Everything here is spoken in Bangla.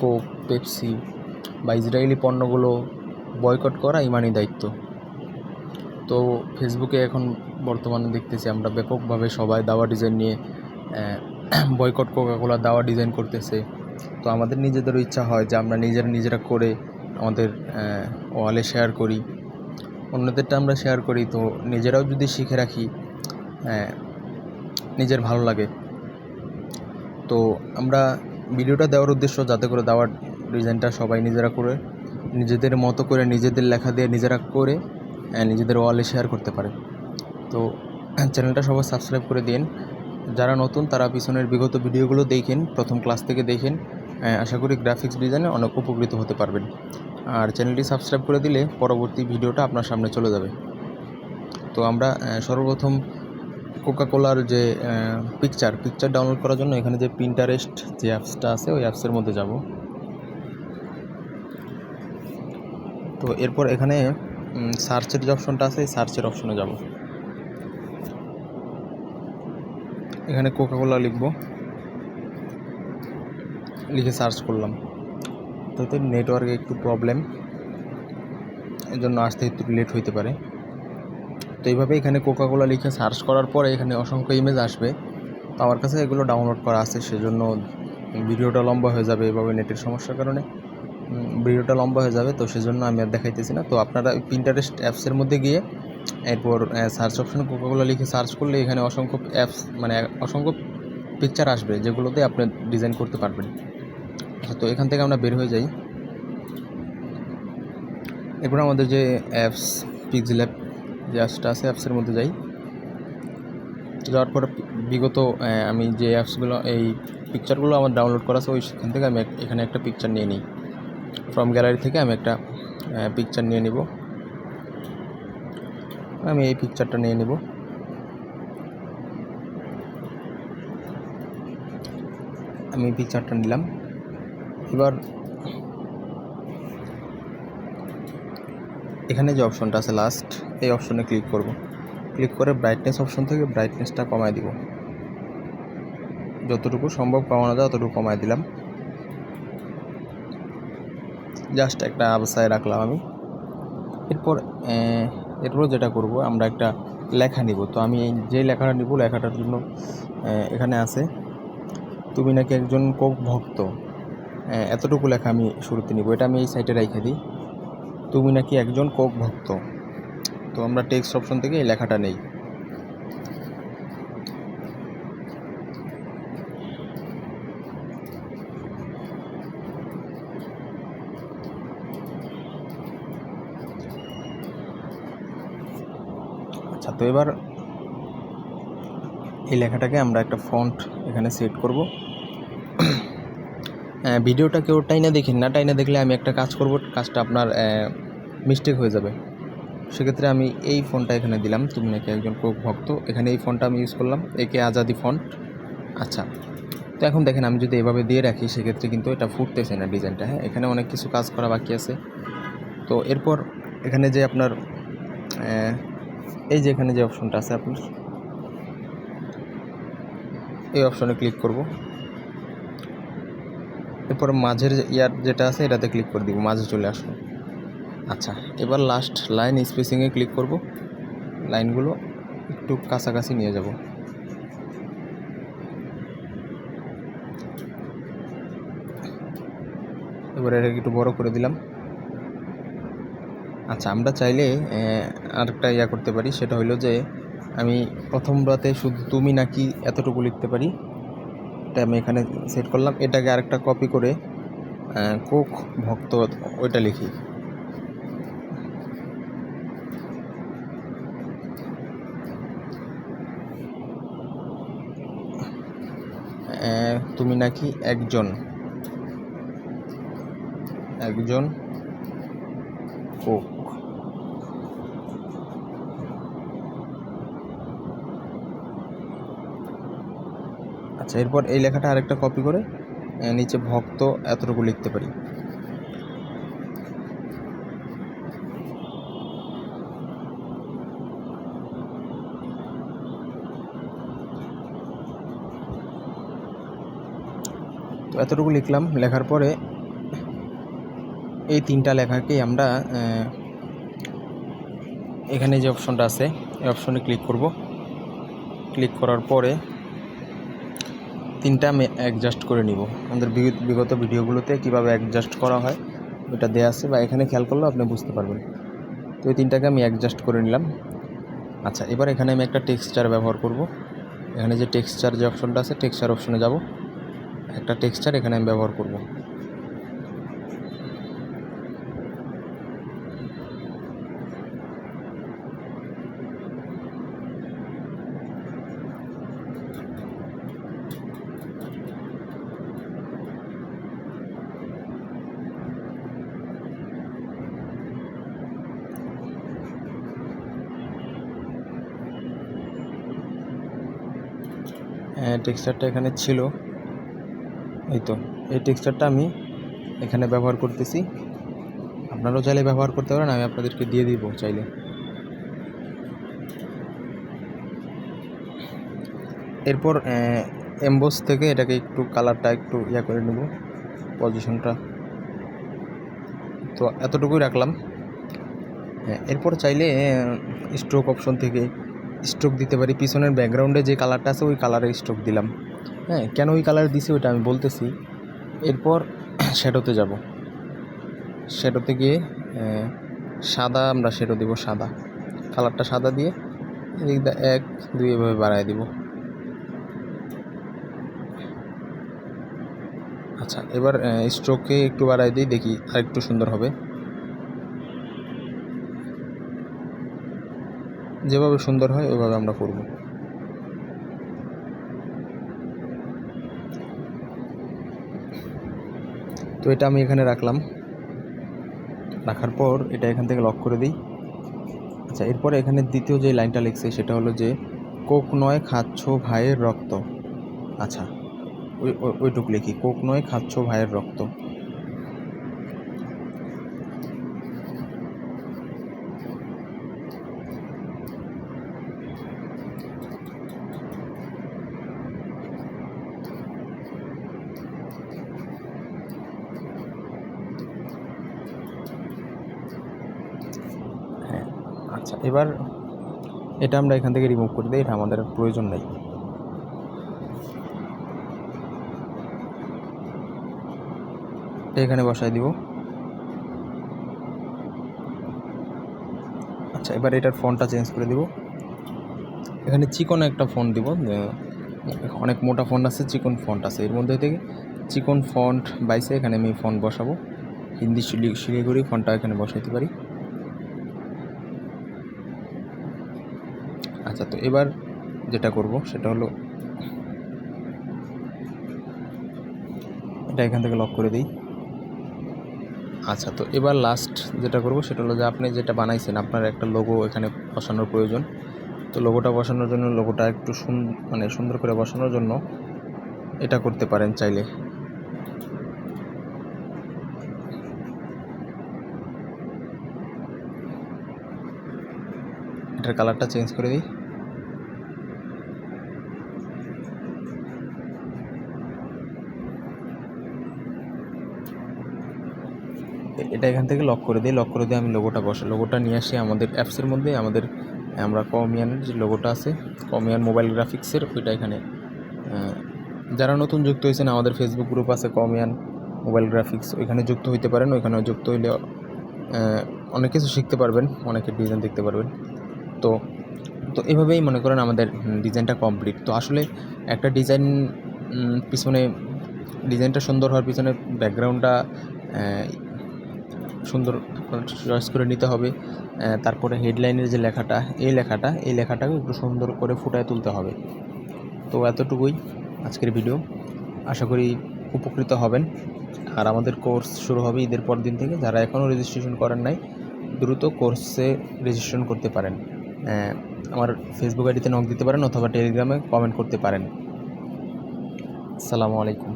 কোক, পেপসি বা ইসরায়েলি পণ্যগুলো বয়কট করা ইমানি দায়িত্ব। তো ফেসবুকে এখন বর্তমানে দেখতেছি আমরা ব্যাপকভাবে সবাই দাওয়া ডিজাইন নিয়ে বয়কট কোকাকোলা দাওয়া ডিজাইন করতেছে। তো আমাদের নিজেদেরও ইচ্ছা হয় যে আমরা নিজেরা করে আমাদের ওয়ালে শেয়ার করি, অন্যদেরটা আমরা শেয়ার করি। তো নিজেরাও যদি শিখে রাখি নিজের ভালো লাগে। তো আমরা ভিডিওটা দেওয়ার উদ্দেশ্য যাতে করে দাওয়ার ডিজাইনটা সবাই নিজেরা করে নিজেদের মতো করে নিজেদের লেখা দিয়ে নিজেরা করে নিজেদের ওয়ালে শেয়ার করতে পারে। তো চ্যানেলটা সবাই সাবস্ক্রাইব করে দিন। যারা নতুন তারা পিছনের বিগত ভিডিওগুলো দেখেন, প্রথম ক্লাস থেকে দেখেন। আশা করি গ্রাফিক্স ডিজাইনে অনেক উপকৃত হতে পারবেন। আর চ্যানেলটি সাবস্ক্রাইব করে দিলে পরবর্তী ভিডিওটা আপনার সামনে চলে যাবে। তো আমরা সর্বপ্রথম কোকাকোলার যে পিকচার ডাউনলোড করার জন্য এখানে যে পিন্টারেস্ট যে অ্যাপসটা আছে ওই অ্যাপসের মধ্যে যাব। তো এরপর এখানে সার্চের যে অপশনটা আছে এই সার্চের অপশনে যাব। এখানে কোকাকোলা লিখব, লিখে সার্চ করলাম। তো নেটওয়ার্কে একটু প্রবলেম, এই জন্য আসতে একটু লেট হইতে পারে। তো এইভাবে এখানে কোকাকোলা লিখে সার্চ করার পরে এখানে অসংখ্য ইমেজ আসবে। তো আমার কাছে এগুলো ডাউনলোড করা আছে, সেজন্য ভিডিওটা লম্বা হয়ে যাবে। এভাবে নেটের সমস্যার কারণে ভিডিওটা লম্বা হয়ে যাবে, তো সেজন্য আমি আর দেখাইতেছি না। তো আপনারা পিন্টারেস্ট অ্যাপসের মধ্যে গিয়ে এরপর সার্চ অপশনে কোকাকোলা লিখে সার্চ করলে এখানে অসংখ্য অ্যাপস মানে অসংখ্য পিকচার আসবে যেগুলোতে আপনি ডিজাইন করতে পারবেন। তো এখান থেকে আমরা বের হয়ে যাই। এরপর আমাদের যে অ্যাপস পিক্সেলঅ্যাপ যে অ্যাপসটা আছে অ্যাপসের মধ্যে যাই। যাওয়ার পর বিগত আমি যে অ্যাপসগুলো এই পিকচারগুলো আমার ডাউনলোড করা আছে ওইখান থেকে আমি এখানে একটা পিকচার নিয়ে নিই। ফ্রম গ্যালারি থেকে আমি একটা পিকচার নিয়ে নিব। আমি এই পিকচারটা নিয়ে নিব। আমি পিকচারটা নিলাম। এবার এখানে যে অপশনটা আছে লাস্ট, এই অপশনে ক্লিক করব। ক্লিক করে ব্রাইটনেস অপশন থেকে ব্রাইটনেসটা কমায় দিব, যতটুকু সম্ভব কমানো যায় ততটুকু কমায় দিলাম। জাস্ট একটা অবস্থায় রাখলাম আমি। এরপর যেটা করব আমরা একটা লেখা নিব। তো আমি যে লেখাটা নিব লেখাটার জন্য এখানে আছে তুমি নাকি একজন কোক ভক্ত, এতটুকু লেখা আমি শুরুতে নিব। এটা আমি এই সাইটে রেখে দিই, তুমি নাকি একজন কোক ভক্ত। তো আমরা টেক্সট অপশন থেকে এই লেখাটা নেই। আচ্ছা, তো এবার এই লেখাটাকে আমরা একটা ফন্ট এখানে সেট করব। ভিডিওটা কেউ টাইনা দেখেন না, টাইনা দেখলে আমি একটা কাজ করব, কাজটা আপনার মিস্টেক হয়ে যাবে। সেক্ষেত্রে আমি এই ফন্টটা এখানে দিলাম, তুমি নাকি একজন কোক ভক্ত। এখানে এই ফন্টটা আমি ইউজ করলাম, একে আজাদি ফন্ট। আচ্ছা, তো এখন দেখেন আমি যদি এভাবে দিয়ে রাখি সেক্ষেত্রে কিন্তু এটা ফুটতেছে না ডিজাইনটা। হ্যাঁ, এখানে অনেক কিছু কাজ করা বাকি আছে। তো এরপর এখানে যে আপনার এই যে এখানে যে অপশনটা আছে আপনার এই অপশনে ক্লিক করব। এরপর মাঝের যেটা আছে এটাতে ক্লিক করে দিব, মাঝে চলে আসলো। আচ্ছা, এবার লাস্ট লাইন স্পেসিংয়ে ক্লিক করব, লাইনগুলো একটু কাছাকাছি নিয়ে যাব। এবার এটাকে একটু বড় করে দিলাম। আচ্ছা, আমরা চাইলে আরেকটা করতে পারি, সেটা হলো যে আমি প্রথম রাতে শুধু তুমি নাকি এতটুকু লিখতে পারি। এটা আমি এখানে সেট করলাম। এটাকে আরেকটা কপি করে কোক ভক্ত ওইটা লিখি। তুমি নাকি একজন কোক। আচ্ছা, এরপর এই লেখাটা আরেকটা কপি করে নিচে ভক্ত এতটুকু লিখতে পারি। তো এতটুকু লিখলাম। লেখার পরে এই 3টা লেখাকেই আমরা এখানে যে অপশনটা আছে এই অপশনে ক্লিক করব। ক্লিক করার পরে 3টা আমি অ্যাডজাস্ট করে নিব। আমাদের বিগত ভিডিওগুলোতে কীভাবে অ্যাডজাস্ট করা হয় ওটা দেওয়া আছে, বা এখানে খেয়াল করলেও আপনি বুঝতে পারবেন। তো এই 3টাকে আমি অ্যাডজাস্ট করে নিলাম। আচ্ছা, এবার এখানে আমি একটা টেক্সচার ব্যবহার করব। এখানে যে টেক্সচার যে অপশনটা আছে টেক্সচার অপশনে যাব, একটা টেক্সচার এখানে আমি ব্যবহার করব। টেক্সচারটা এখানে ছিল, এই তো এই টেক্সচারটা আমি এখানে ব্যবহার করতেছি। আপনারাও চাইলে ব্যবহার করতে পারেন, আমি আপনাদেরকে দিয়ে দিব চাইলে। এরপর এমবোস থেকে এটাকে একটু কালারটা একটু করে নেব, পজিশনটা তো এতটুকুই রাখলাম। এরপর চাইলে স্ট্রোক অপশন থেকে স্ট্রোক দিতে পারি। পিছনের ব্যাকগ্রাউন্ডে যে কালারটা আছে ওই কালারে স্ট্রোক দিলাম। কেন ওই কালার দিছি ওইটা আমি বলতেছি। এরপর শ্যাডোতে যাব। শ্যাডোতে গিয়ে সাদা আমরা শ্যাডো দিব, সাদা কালারটা সাদা দিয়ে এদিকটা 1 2 এভাবে বাড়ায় দিব। আচ্ছা, এবার স্ট্রোকে একটু বাড়ায় দিই, দেখি আর একটু সুন্দর হবে। যেভাবে সুন্দর হয় ওইভাবে আমরা করব। তো এটা আমি এখানে রাখলাম। রাখার পর এটা এখান থেকে লক করে দিই। আচ্ছা, এরপরে এখানে দ্বিতীয় যে লাইনটা লিখছে সেটা হলো যে কোক নয় খাচ্ছ ভাইয়ের রক্ত। আচ্ছা, ওইটুক লিখি, কোক নয় খাচ্ছ ভাইয়ের রক্ত। আচ্ছা, এবার এটা আমরা এখান থেকে রিমুভ করে দিই, এটা আমাদের প্রয়োজন নেই। এখানে বসাই দিব। আচ্ছা, এবার এটার ফন্টটা চেঞ্জ করে দিব। এখানে চিকন একটা ফন্ট দিব, অনেক মোটা ফন্ট আছে, চিকন ফন্ট আছে, এর মধ্যে থেকে চিকন ফন্ট বাইসে এখানে আমি ফন্ট বসাবো। হিন্দি শিলিগুড়ি ফন্টটা এখানে বসাইতে পারি। আচ্ছা, তো এবার যেটা করব সেটা হলো এটা এখান থেকে লক করে দিই। আচ্ছা, তো এবার লাস্ট যেটা করব সেটা হলো যে আপনি যেটা বানাইছেন আপনার একটা লোগো এখানে বসানোর প্রয়োজন। তো লোগোটা বসানোর জন্য, লোগোটা একটু সুন্দর করে বসানোর জন্য এটা করতে পারেন চাইলে। এটার কালারটা চেঞ্জ করে দিই। এটা এখান থেকে লক করে দিই। লক করে দিয়ে আমি লোগোটা নিয়ে আসি আমাদের অ্যাপসের মধ্যে। আমরা কমিয়ানের যে লোগোটা আছে, কমিয়ান মোবাইল গ্রাফিক্সের, ওইটা এখানে যারা নতুন যুক্ত হয়েছেন আমাদের ফেসবুক গ্রুপ আছে কমিয়ান মোবাইল গ্রাফিক্স, ওইখানে যুক্ত হইতে পারেন। ওইখানে যুক্ত হইলে অনেক কিছু শিখতে পারবেন, অনেকের ডিজাইন দেখতে পারবেন। তো এভাবেই মনে করেন আমাদের ডিজাইনটা কমপ্লিট। তো আসলে একটা ডিজাইন পিছনে ডিজাইনটা সুন্দর হওয়ার পিছনে ব্যাকগ্রাউন্ডটা সুন্দর চয়েস করে নিতে হবে। তারপরে হেডলাইনের যে লেখাটা, এই লেখাটাকে একটু সুন্দর করে ফুটায় তুলতে হবে। তো এতটুকুই আজকের ভিডিও। আশা করি উপকৃত হবেন। আর আমাদের কোর্স শুরু হবে ঈদের পর দিন থেকে। যারা এখনও রেজিস্ট্রেশন করেন নাই দ্রুত কোর্সে রেজিস্ট্রেশন করতে পারেন। আমার ফেসবুক আইডিতে নক দিতে পারেন অথবা টেলিগ্রামে কমেন্ট করতে পারেন। আসসালামু আলাইকুম।